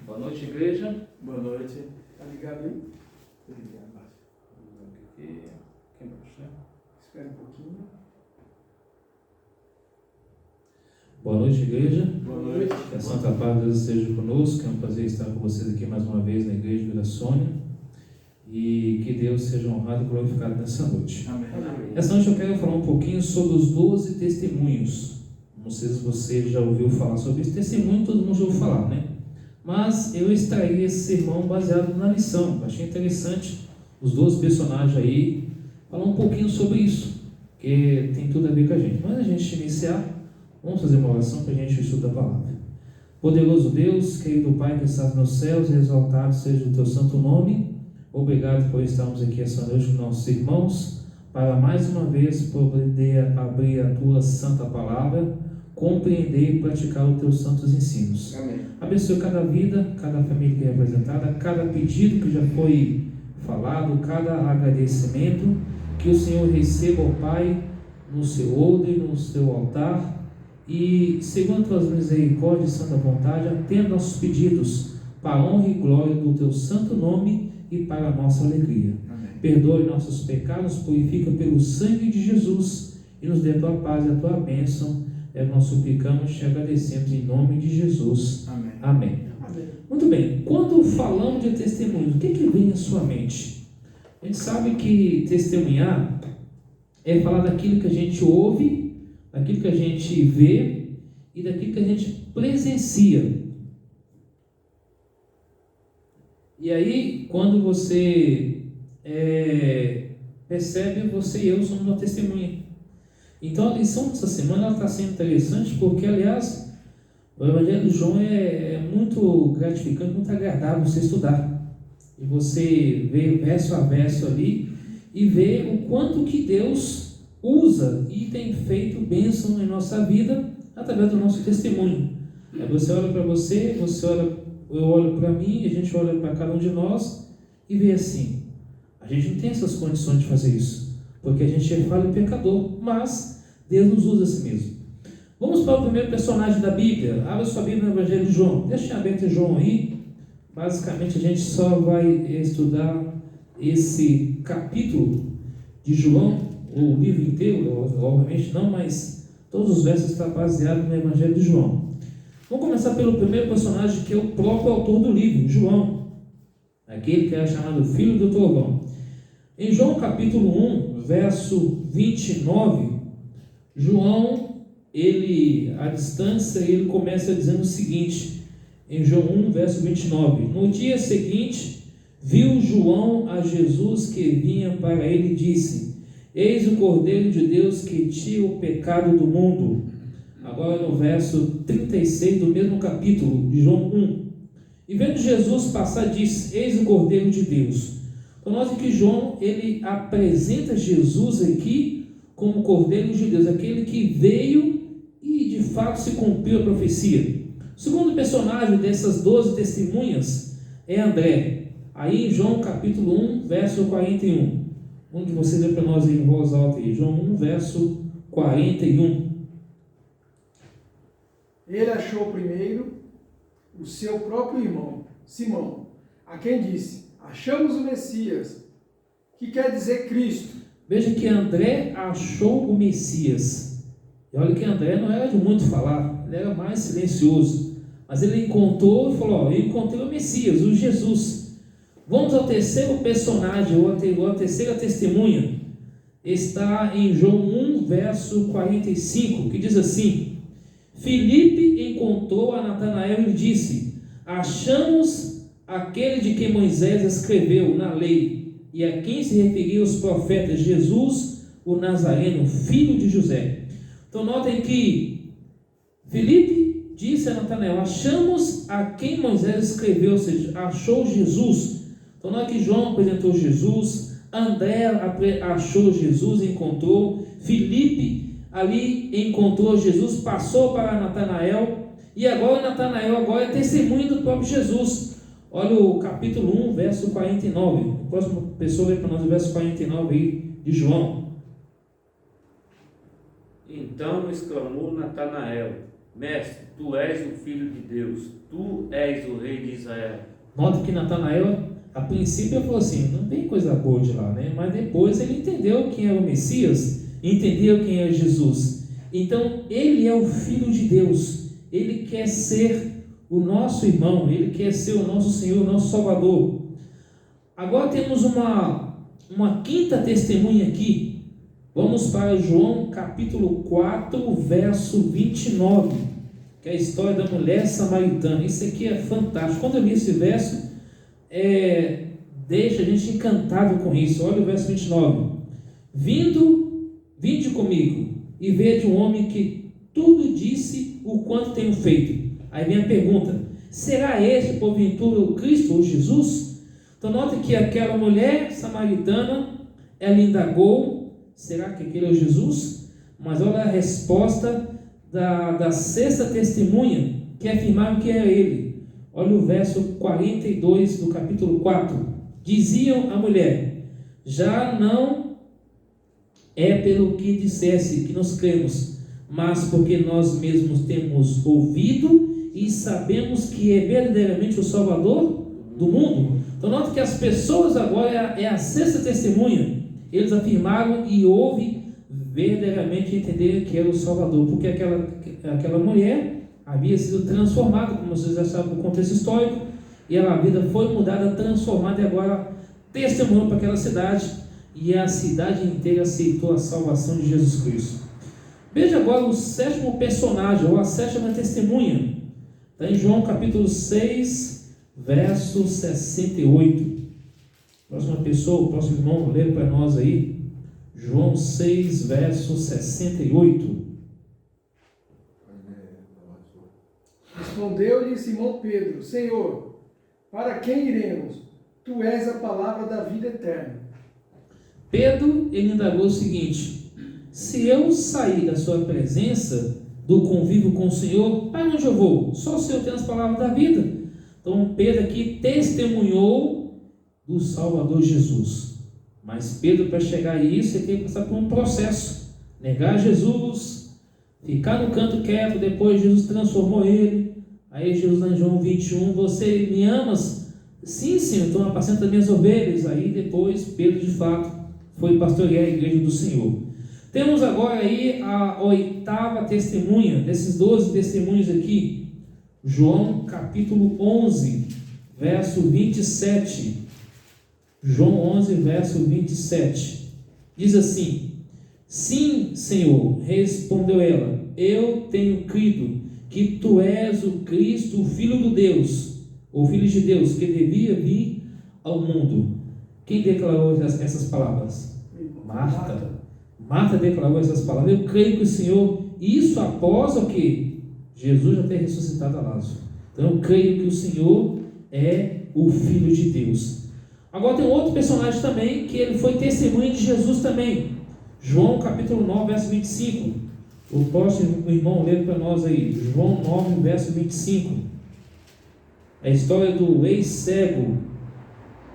Boa noite, igreja. Boa noite. Tá ligado aí? Tá ligado, baixo. Aqui embaixo, né? Espera um pouquinho. Boa noite, igreja. Boa noite. Que a Santa Paz de Deus esteja conosco. É um prazer estar com vocês aqui mais uma vez na igreja Vila Sônia. E que Deus seja honrado e glorificado nessa noite. Amém. Essa noite eu quero falar um pouquinho sobre os 12 testemunhos. Não sei se você já ouviu falar sobre esse testemunho, todo mundo já ouviu falar, né? Mas eu extraí esse sermão baseado na lição. Achei interessante os 12 personagens aí falar um pouquinho sobre isso, que tem tudo a ver com a gente. Mas antes de a gente iniciar, vamos fazer uma oração para a gente estudar a palavra. Poderoso Deus, querido Pai que estás nos céus, exaltado seja o teu santo nome. Obrigado por estarmos aqui essa noite com nossos irmãos, para mais uma vez poder abrir a tua santa palavra, compreender e praticar os teus santos ensinos. Amém. Abençoe cada vida, cada família que é representada, cada pedido que já foi falado, cada agradecimento, que o Senhor receba, ó Pai, no seu odre, no seu altar, e segundo as tuas misericórdias e santa vontade, atenda nossos pedidos, para a honra e glória do teu santo nome e para a nossa alegria. Amém. Perdoe nossos pecados, purifica pelo sangue de Jesus e nos dê a tua paz e a tua bênção. Nós suplicamos e te agradecemos em nome de Jesus. Amém. Amém. Amém. Muito bem, quando falamos de testemunho, o que vem à sua mente? A gente sabe que testemunhar é falar daquilo que a gente ouve, daquilo que a gente vê e daquilo que a gente presencia. E aí, quando você percebe, você e eu somos uma testemunha. Então a lição dessa semana está sendo interessante porque, aliás, o Evangelho de João é muito gratificante, muito agradável você estudar. E você vê verso a verso ali e vê o quanto que Deus usa e tem feito bênção em nossa vida através do nosso testemunho. Aí você olha para você, eu olho para mim, a gente olha para cada um de nós e vê assim, a gente não tem essas condições de fazer isso, porque a gente é falho e pecador, mas Deus nos usa assim mesmo. Vamos para o primeiro personagem da Bíblia. Abra sua Bíblia no Evangelho de João. Deixa aberto João aí. Basicamente a gente só vai estudar esse capítulo de João, o livro inteiro, obviamente não, mas todos os versos estão baseados no Evangelho de João. Vamos começar pelo primeiro personagem, que é o próprio autor do livro, João, aquele que era chamado Filho do Trovão. Em João capítulo 1, verso 29, João, à distância, ele começa dizendo o seguinte, em João 1, verso 29, no dia seguinte, viu João a Jesus que vinha para ele e disse, eis o Cordeiro de Deus que tira o pecado do mundo. Agora no verso 36 do mesmo capítulo de João 1, e vendo Jesus passar, disse, eis o Cordeiro de Deus. Então nós que João, ele apresenta Jesus aqui como Cordeiro de Deus, aquele que veio e de fato se cumpriu a profecia. O segundo personagem dessas 12 testemunhas é André. Aí em João capítulo 1, verso 41. Onde você lê para nós em voz alta aí. João 1, verso 41. Ele achou primeiro o seu próprio irmão, Simão, a quem disse, achamos o Messias, que quer dizer Cristo. Veja que André achou o Messias. E olha que André não era de muito falar, ele era mais silencioso. Mas ele encontrou e falou, eu encontrei o Messias, o Jesus. Vamos ao terceiro personagem, ou a terceira testemunha. Está em João 1, verso 45, que diz assim, Filipe encontrou a Natanael e disse, achamos aquele de quem Moisés escreveu na lei, e a quem se referiam os profetas, Jesus, o Nazareno, filho de José. Então notem que Filipe disse a Natanael, achamos a quem Moisés escreveu, ou seja, achou Jesus. Então notem que João apresentou Jesus, André achou Jesus, encontrou, Filipe ali encontrou Jesus, passou para Natanael, e agora Natanael é testemunho do próprio Jesus. Olha o capítulo 1, verso 49. A próxima pessoa lê para nós o verso 49 aí de João. Então exclamou Natanael, Mestre, tu és o Filho de Deus, tu és o Rei de Israel. Nota que Natanael, a princípio, ele falou assim, não tem coisa boa de lá, né? Mas depois ele entendeu quem era o Messias, entendeu quem é Jesus. Então, ele é o Filho de Deus, ele quer ser o nosso irmão, ele quer ser o nosso Senhor, o nosso Salvador. Agora temos uma quinta testemunha aqui. Vamos para João capítulo 4, verso 29, que é a história da mulher samaritana. Isso aqui é fantástico. Quando eu li esse verso, deixa a gente encantado com isso. Olha o verso 29. Vinde comigo e vede um homem que tudo disse o quanto tenho feito. Aí vem a pergunta: será este porventura o Cristo ou Jesus? Então nota que aquela mulher samaritana, ela indagou: será que aquele é o Jesus? Mas olha a resposta da sexta testemunha, que afirmaram que era ele. Olha o verso 42 do capítulo 4. Diziam a mulher: já não é pelo que dissesse que nós cremos, mas porque nós mesmos temos ouvido e sabemos que é verdadeiramente o Salvador do mundo. Então nota que as pessoas agora é a sexta testemunha. Eles afirmaram e houve verdadeiramente entender que era o Salvador, porque aquela mulher havia sido transformada, como vocês já sabem, no contexto histórico, e a vida foi mudada, transformada, e agora testemunhou para aquela cidade, e a cidade inteira aceitou a salvação de Jesus Cristo. Veja agora o sétimo personagem, ou a sétima testemunha, está em João capítulo 6, verso 68. Próxima pessoa, o próximo irmão, lê para nós aí, João 6, verso 68. Respondeu-lhe Simão Pedro: Senhor, para quem iremos? Tu és a palavra da vida eterna. Pedro, ele indagou o seguinte: se eu sair da sua presença, do convívio com o Senhor, para onde eu vou? Só o Senhor tem as palavras da vida. Então Pedro aqui testemunhou do Salvador Jesus. Mas Pedro, para chegar a isso, ele tem que passar por um processo: negar Jesus, ficar no canto quieto. Depois Jesus transformou ele. Aí Jesus, lá em João 21, você me amas? Sim, Senhor, então apacenta minhas ovelhas. Aí depois Pedro de fato foi pastorear a igreja do Senhor. Temos agora aí a oitava testemunha, desses 12 testemunhos aqui, João capítulo 11, verso 27. João 11, verso 27. Diz assim: sim, Senhor, respondeu ela, eu tenho crido que tu és o Cristo, o Filho de Deus, o Filho de Deus, que devia vir ao mundo. Quem declarou essas palavras? Marta declarou essas palavras. Eu creio que o Senhor, isso após o que? Jesus já ter ressuscitado a Lázaro. Então eu creio que o Senhor é o Filho de Deus. Agora tem um outro personagem também, que ele foi testemunha de Jesus também. João capítulo 9, verso 25. O próximo irmão lê para nós aí. João 9, verso 25. É a história do ex-cego.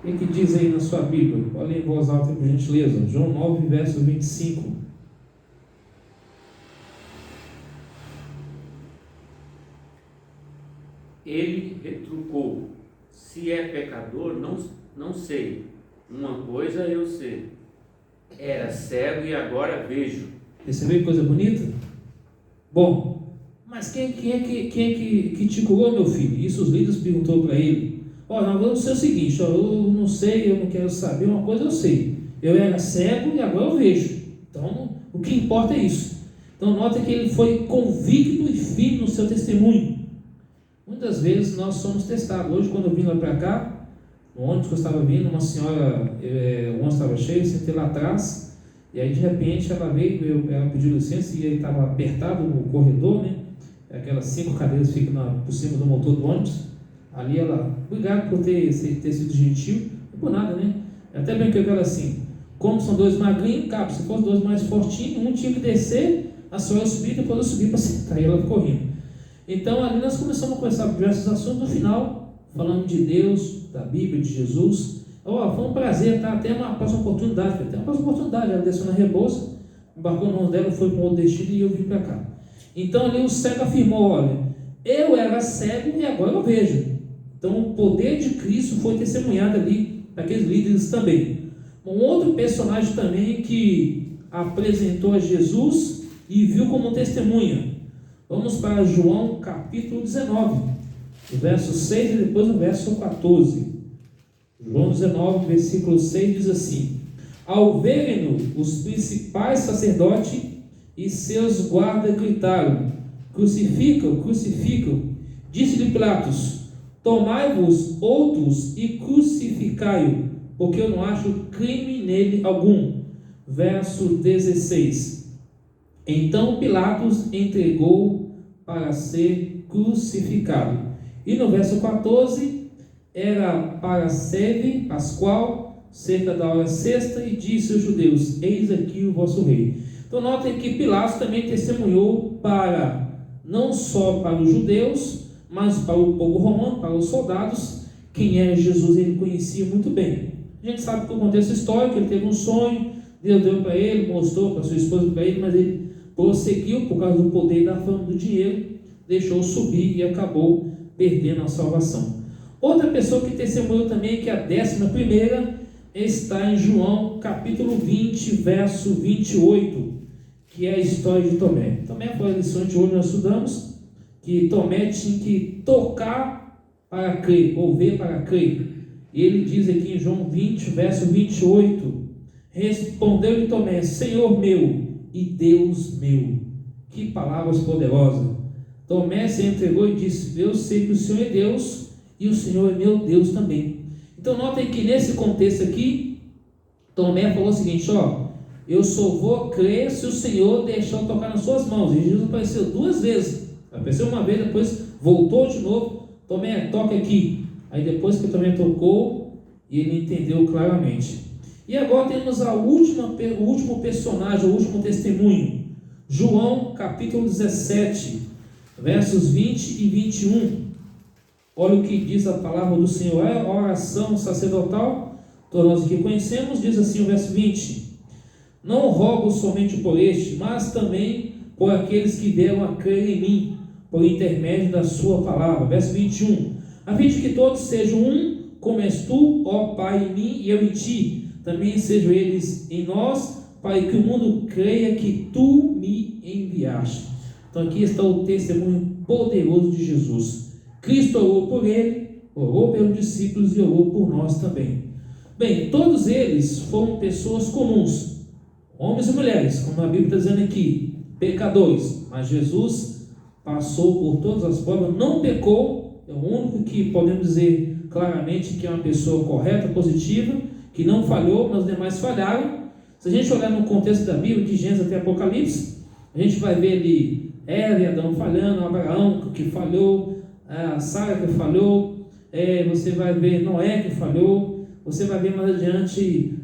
O que diz aí na sua Bíblia? Olha em voz alta, por gentileza. João 9, verso 25. Ele retrucou: se é pecador, não sei. Uma coisa eu sei: era cego e agora vejo. Percebeu que coisa bonita? Bom, mas quem é que te curou, meu filho? Isso os líderes perguntou para ele. Nós vamos ser o seguinte, eu não sei, eu não quero saber, uma coisa eu sei. Eu era cego e agora eu vejo. Então, o que importa é isso. Então, nota que ele foi convicto e firme no seu testemunho. Muitas vezes nós somos testados. Hoje, quando eu vim lá para cá, no ônibus que eu estava vindo, uma senhora, o ônibus estava cheio, eu sentei lá atrás, e aí de repente ela veio, ela pediu licença, e aí estava apertado no corredor, né? Aquelas 5 cadeiras ficam por cima do motor do ônibus. Ali ela, obrigado por ter sido gentil, não por nada, né? Eu até brinquei com ela assim: como são 2 magrinhos, cabe, se fosse 2 mais fortinhos, um tinha que descer, a senhora subir, depois eu subi para sentar, aí ela ficou rindo. Então ali nós começamos a conversar diversos assuntos. No final, falando de Deus, da Bíblia, de Jesus. Foi um prazer, tá? Até uma próxima oportunidade. Ela desceu na Rebouça, embarcou no nome dela, foi para um outro destino e eu vim para cá. Então ali o cego afirmou: olha, eu era cego e agora eu vejo. Então o poder de Cristo foi testemunhado ali daqueles líderes também. Um outro personagem também que apresentou a Jesus e viu como testemunha. Vamos para João capítulo 19, o verso 6 e depois o verso 14. João 19, versículo 6 diz assim: ao verem-no, os principais sacerdotes e seus guardas gritaram: crucificam, crucificam. Disse-lhe Pilatos: tomai-vos outros e crucificai-o, porque eu não acho crime nele algum. Verso 16. Então Pilatos entregou para ser crucificado. E no verso 14, era para a sede pascual, cerca da hora sexta, e disse aos judeus: eis aqui o vosso rei. Então notem que Pilatos também testemunhou não só para os judeus, mas para o povo romano, para os soldados, quem era Jesus. Ele conhecia muito bem. A gente sabe que o contexto histórico, ele teve um sonho, Deus deu para ele, mostrou para sua esposa, para ele, mas ele prosseguiu por causa do poder, da fama, do dinheiro, deixou subir e acabou perdendo a salvação. Outra pessoa que testemunhou também, que é a 11ª, está em João capítulo 20, verso 28, que é a história de Tomé. Tomé foi a lição de hoje, nós estudamos que Tomé tinha que tocar para crer, ou ver para crer. E ele diz aqui em João 20, verso 28, respondeu-lhe Tomé: Senhor meu e Deus meu. Que palavras poderosas. Tomé se entregou e disse: eu sei que o Senhor é Deus e o Senhor é meu Deus também. Então notem que nesse contexto aqui, Tomé falou o seguinte: eu só vou crer se o Senhor deixar eu tocar nas suas mãos. E Jesus apareceu 2 vezes. Apareceu uma vez, depois voltou de novo: Tomé, toca aqui. Aí depois que Tomé tocou, ele entendeu claramente. E agora temos o último personagem, o último testemunho. João capítulo 17, versos 20 e 21. Olha o que diz a palavra do Senhor. É a oração sacerdotal, todos nós aqui conhecemos. Diz assim o verso 20: não rogo somente por este, mas também por aqueles que vieram a crer em mim, por intermédio da sua palavra. Verso 21: a fim de que todos sejam um, como és tu, ó Pai, em mim e eu em ti, também sejam eles em nós, para que o mundo creia que tu me enviaste. Então aqui está o testemunho poderoso de Jesus. Cristo orou por ele, orou pelos discípulos e orou por nós também. Bem, todos eles foram pessoas comuns, homens e mulheres, como a Bíblia está dizendo aqui, pecadores, mas Jesus passou por todas as provas, não pecou. É o único que podemos dizer claramente que é uma pessoa correta, positiva, que não falhou, mas os demais falharam. Se a gente olhar no contexto da Bíblia, de Gênesis até Apocalipse, a gente vai ver ali Eva e Adão falhando, Abraão que falhou, a Sara que falhou, você vai ver Noé que falhou, você vai ver mais adiante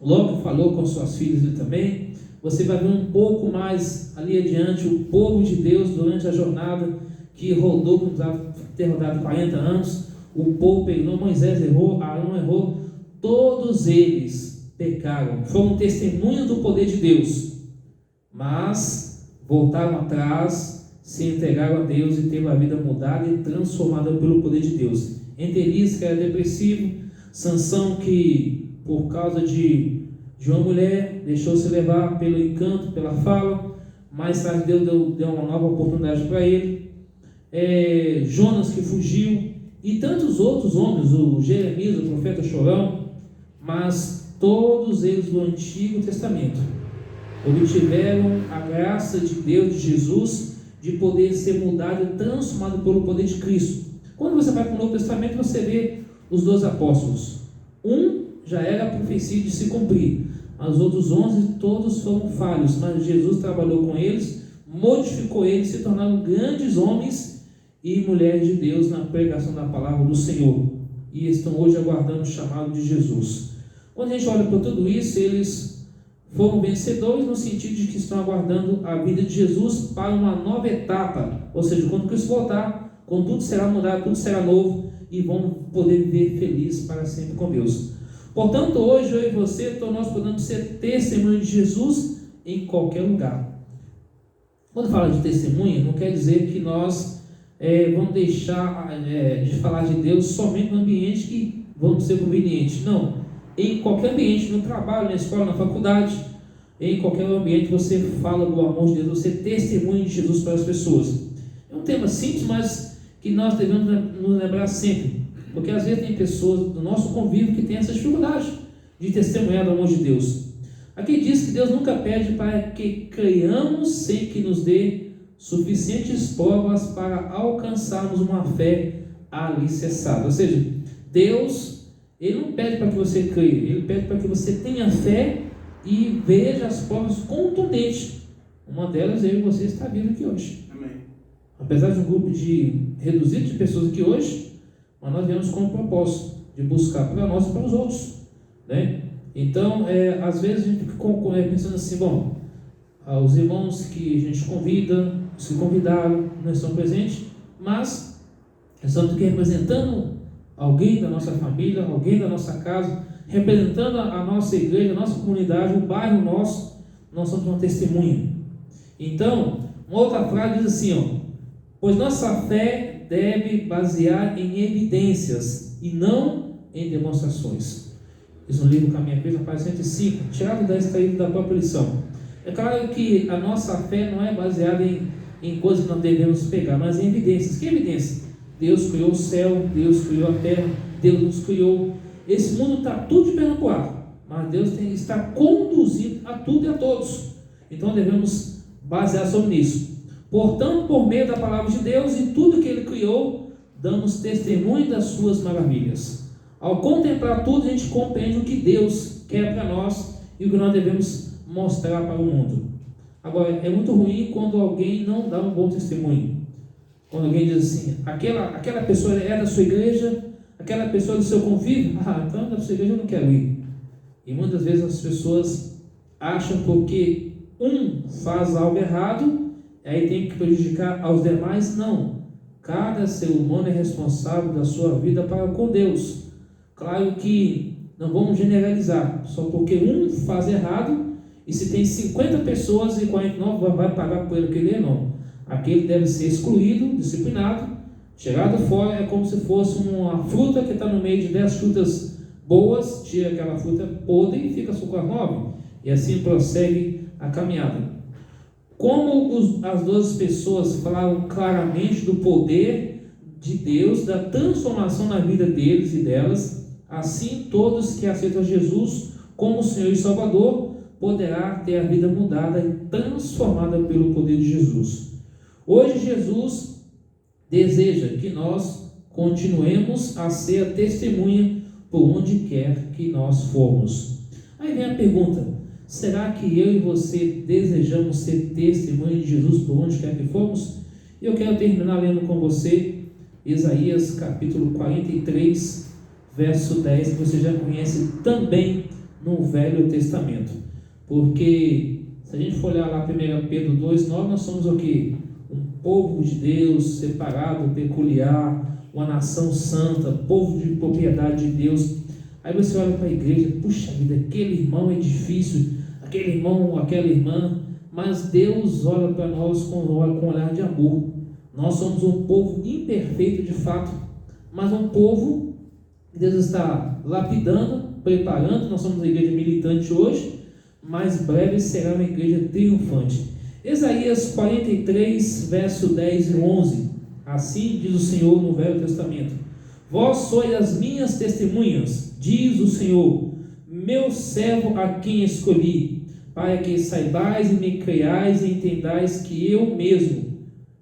Ló que falou com suas filhas ali também. Você vai ver um pouco mais ali adiante o povo de Deus durante a jornada, que rodou, ter rodado 40 anos, o povo pegou, Moisés errou, Arão errou, todos eles pecaram, foram testemunhas do poder de Deus, mas voltaram atrás, se entregaram a Deus e teve a vida mudada e transformada pelo poder de Deus. Entre Elias, que era depressivo, Sansão, que por causa de uma mulher deixou-se levar pelo encanto, pela fala, mais tarde Deus deu uma nova oportunidade para ele, Jonas, que fugiu, e tantos outros homens, o Jeremias, o profeta chorão, mas todos eles do Antigo Testamento obtiveram a graça de Deus, de Jesus, de poder ser mudado e transformado pelo poder de Cristo. Quando você vai para o Novo Testamento, você vê os 12 apóstolos. Um já era a profecia de se cumprir, mas os outros 11 todos foram falhos, mas Jesus trabalhou com eles, modificou eles, se tornaram grandes homens e mulheres de Deus na pregação da palavra do Senhor, e estão hoje aguardando o chamado de Jesus. Quando a gente olha para tudo isso, eles foram vencedores no sentido de que estão aguardando a vida de Jesus para uma nova etapa, ou seja, quando Cristo voltar, quando tudo será mudado, tudo será novo, e vão poder viver felizes para sempre com Deus. Portanto, hoje eu e você, nós podemos ser testemunhas de Jesus em qualquer lugar. Quando fala de testemunha, não quer dizer que nós vamos deixar de falar de Deus somente no ambiente que vamos ser convenientes. Não. Em qualquer ambiente, no trabalho, na escola, na faculdade, em qualquer ambiente você fala do amor de Deus, você testemunha de Jesus para as pessoas. É um tema simples, mas que nós devemos nos lembrar sempre. Porque às vezes tem pessoas do nosso convívio que têm essa dificuldade de testemunhar do amor de Deus. Aqui diz que Deus nunca pede para que creiamos sem que nos dê suficientes provas para alcançarmos uma fé alicerçada. Ou seja, Deus, Ele não pede para que você creia, Ele pede para que você tenha fé e veja as provas contundentes. Uma delas, eu e você está vivo aqui hoje. Amém. Apesar de um grupo reduzido de pessoas aqui hoje, mas nós viemos com o propósito de buscar para nós e para os outros, né? Então, às vezes a gente fica pensando assim, bom, os irmãos que a gente convida, os que convidaram, não estão presentes, mas estamos aqui representando alguém da nossa família, alguém da nossa casa, representando a nossa igreja, a nossa comunidade, o bairro nosso, nós somos uma testemunha. Então, uma outra frase diz assim, pois nossa fé deve basear em evidências e não em demonstrações. Isso no livro Caminho a Cristo, na página 105, tirado da extraído da própria lição. É claro que a nossa fé não é baseada em coisas que nós devemos pegar, mas em evidências. Que evidência? Deus criou o céu, Deus criou a terra, Deus nos criou. Esse mundo está tudo de perna para o ar, mas Deus está conduzindo a tudo e a todos. Então devemos basear sobre isso. Portanto, por meio da palavra de Deus e tudo que Ele criou, damos testemunho das suas maravilhas. Ao contemplar tudo, a gente compreende o que Deus quer para nós e o que nós devemos mostrar para o mundo. Agora, é muito ruim quando alguém não dá um bom testemunho. Quando alguém diz assim, aquela pessoa é da sua igreja, aquela pessoa é do seu convívio, então da sua igreja eu não quero ir. E muitas vezes as pessoas acham porque um faz algo errado, aí tem que prejudicar aos demais. Não. Cada ser humano é responsável da sua vida para com Deus. Claro que não vamos generalizar, só porque um faz errado, e se tem 50 pessoas e 49 vai pagar por ele que ele não. Aquele deve ser excluído, disciplinado, tirado fora. É como se fosse uma fruta que está no meio de 10 frutas boas, tira aquela fruta podre e fica só com as 9, e assim prossegue a caminhada. Como as 12 pessoas falaram claramente do poder de Deus, da transformação na vida deles e delas, assim todos que aceitam Jesus como Senhor e Salvador poderá ter a vida mudada e transformada pelo poder de Jesus. Hoje Jesus deseja que nós continuemos a ser a testemunha por onde quer que nós formos. Aí vem a pergunta, será que eu e você desejamos ser testemunha de Jesus por onde quer que formos? E eu quero terminar lendo com você Isaías capítulo 43, verso 10, que você já conhece também no Velho Testamento. Porque se a gente for olhar lá 1 Pedro 2, nós somos o quê? Um povo de Deus, separado, peculiar, uma nação santa, povo de propriedade de Deus. Aí você olha para a igreja, puxa vida, aquele irmão é difícil, aquele irmão, aquela irmã, mas Deus olha para nós com um olhar de amor. Nós somos um povo imperfeito de fato, mas um povo que Deus está lapidando, preparando. Nós somos uma igreja militante hoje, mas breve será uma igreja triunfante. Isaías 43, verso 10 e 11. Assim diz o Senhor no Velho Testamento: vós sois as minhas testemunhas, diz o Senhor, meu servo a quem escolhi, para que saibais e me creiais e entendais que eu mesmo,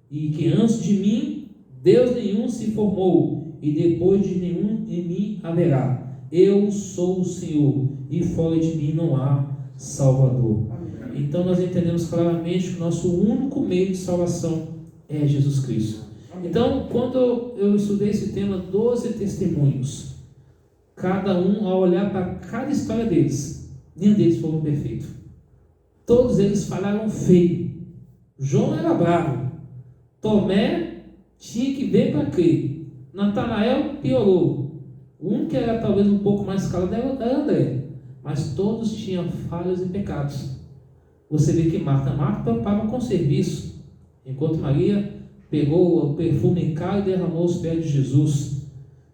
e que antes de mim Deus nenhum se formou, e depois de nenhum em mim haverá. Eu sou o Senhor, e fora de mim não há Salvador. Amém. Então nós entendemos claramente que o nosso único meio de salvação é Jesus Cristo. Amém. Então, quando eu estudei esse tema, 12 testemunhos, cada um, ao olhar para cada história deles, nenhum deles foram perfeitos. Todos eles falaram feio. João era bravo. Tomé tinha que ver para crer. Natanael piorou. Um que era talvez um pouco mais calado era André. Mas todos tinham falhas e pecados. Você vê que Marta preocupava com o serviço. Enquanto Maria pegou o perfume caro e derramou os pés de Jesus.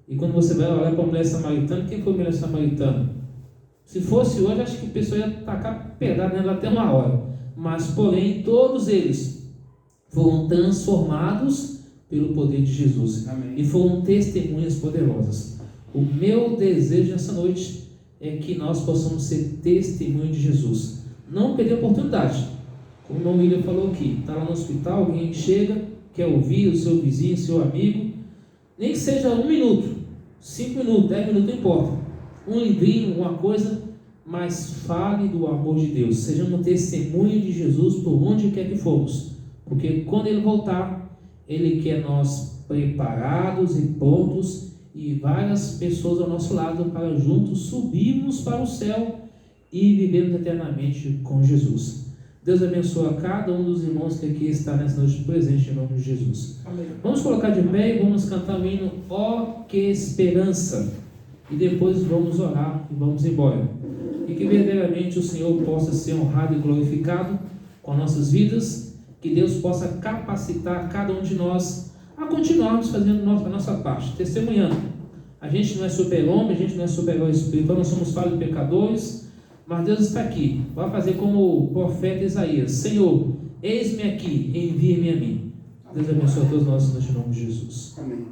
E quando você vai olhar para a mulher samaritana, quem foi a mulher samaritana? Se fosse hoje, acho que a pessoa ia tacar pedrada nela até uma hora. Mas, porém, todos eles foram transformados pelo poder de Jesus. Amém. E foram testemunhas poderosas. O meu desejo nessa noite é que nós possamos ser testemunho de Jesus. Não perder a oportunidade. Como o irmão William falou aqui, está lá no hospital, alguém chega, quer ouvir o seu vizinho, seu amigo, nem que seja 1 minuto, 5 minutos, 10 minutos, não importa. Um livrinho, uma coisa, mas fale do amor de Deus. Sejamos testemunho de Jesus por onde quer que formos. Porque quando Ele voltar, Ele quer nós preparados e prontos e várias pessoas ao nosso lado para juntos subirmos para o céu e vivermos eternamente com Jesus. Deus abençoe a cada um dos irmãos que aqui está nessa noite presente em nome de Jesus. Amém. Vamos colocar de pé e vamos cantar o hino Ó que Esperança. E depois vamos orar e vamos embora. E que verdadeiramente o Senhor possa ser honrado e glorificado com nossas vidas. Que Deus possa capacitar cada um de nós a continuarmos fazendo a nossa parte, testemunhando. A gente não é super-homem, a gente não é super-herói espiritual, nós somos falhos pecadores, mas Deus está aqui. Vai fazer como o profeta Isaías: Senhor, eis-me aqui, envie-me a mim. Deus abençoe a todos nós, no nome de Jesus. Amém.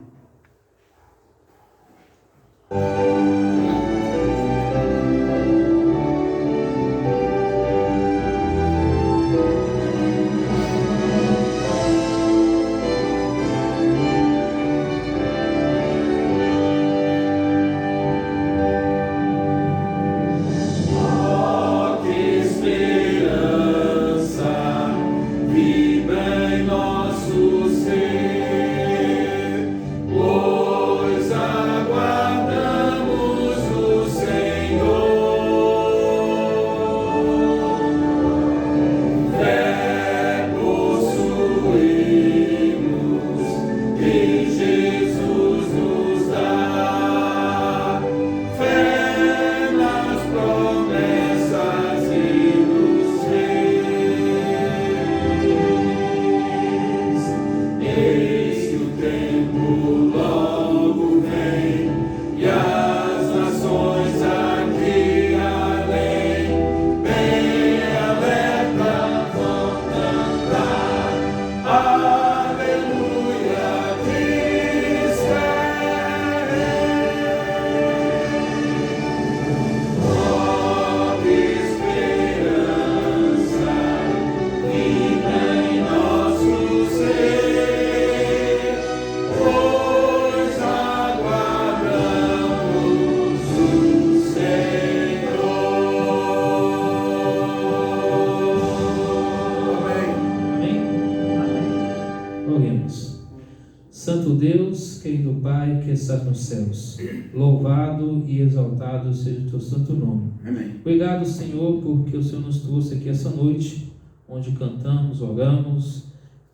Estás nos céus, louvado e exaltado seja o teu santo nome. Amém. Obrigado, Senhor, porque o Senhor nos trouxe aqui essa noite, onde cantamos, oramos,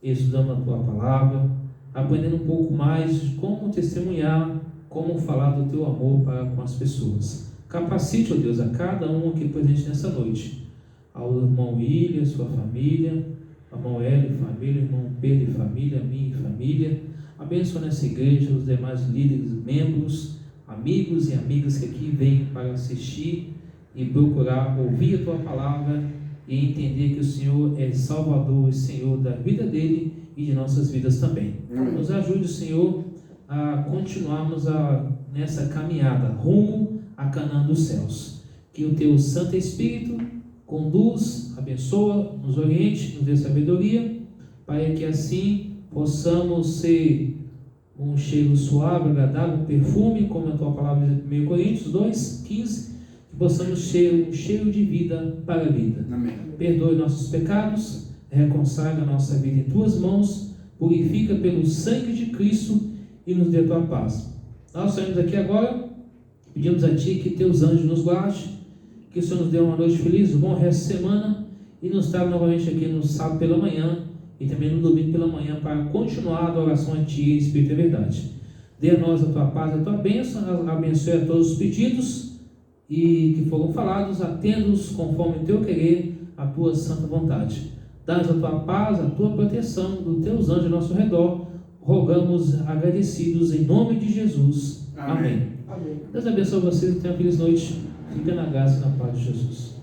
estudamos a tua palavra, aprendendo um pouco mais de como testemunhar, como falar do teu amor para com as pessoas. Capacite, ó Deus, a cada um aqui presente nessa noite, ao irmão William, sua família, ao irmão Hélio e família, irmão Pedro e família, minha e família. Abençoa nessa igreja os demais líderes, membros, amigos e amigas que aqui vêm para assistir e procurar ouvir a tua palavra e entender que o Senhor é Salvador e Senhor da vida dele e de nossas vidas também. Amém. Nos ajude, Senhor, a continuarmos nessa caminhada rumo a Canaã dos céus. Que o teu Santo Espírito conduz, abençoa, nos oriente, nos dê sabedoria, para que assim possamos ser um cheiro suave, agradável, um perfume, como a tua palavra diz em 1 Coríntios 2:15, que possamos ser um cheiro de vida para a vida. Amém. Perdoe nossos pecados, reconsagra nossa vida em tuas mãos, purifica pelo sangue de Cristo e nos dê a tua paz. Nós saímos aqui agora, pedimos a ti que teus anjos nos guarde, que o Senhor nos dê uma noite feliz, um bom resto de semana e nos traga novamente aqui no sábado pela manhã e também no domingo pela manhã para continuar a adoração a ti em espírito e verdade. Dê a nós a tua paz e a tua bênção, abençoe a todos os pedidos e que foram falados, atenda-os conforme o teu querer, a tua santa vontade. Dá-nos a tua paz, a tua proteção, dos teus anjos ao nosso redor. Rogamos agradecidos em nome de Jesus. Amém. Amém. Deus abençoe vocês e tenham uma feliz noite. Fica na graça e na paz de Jesus.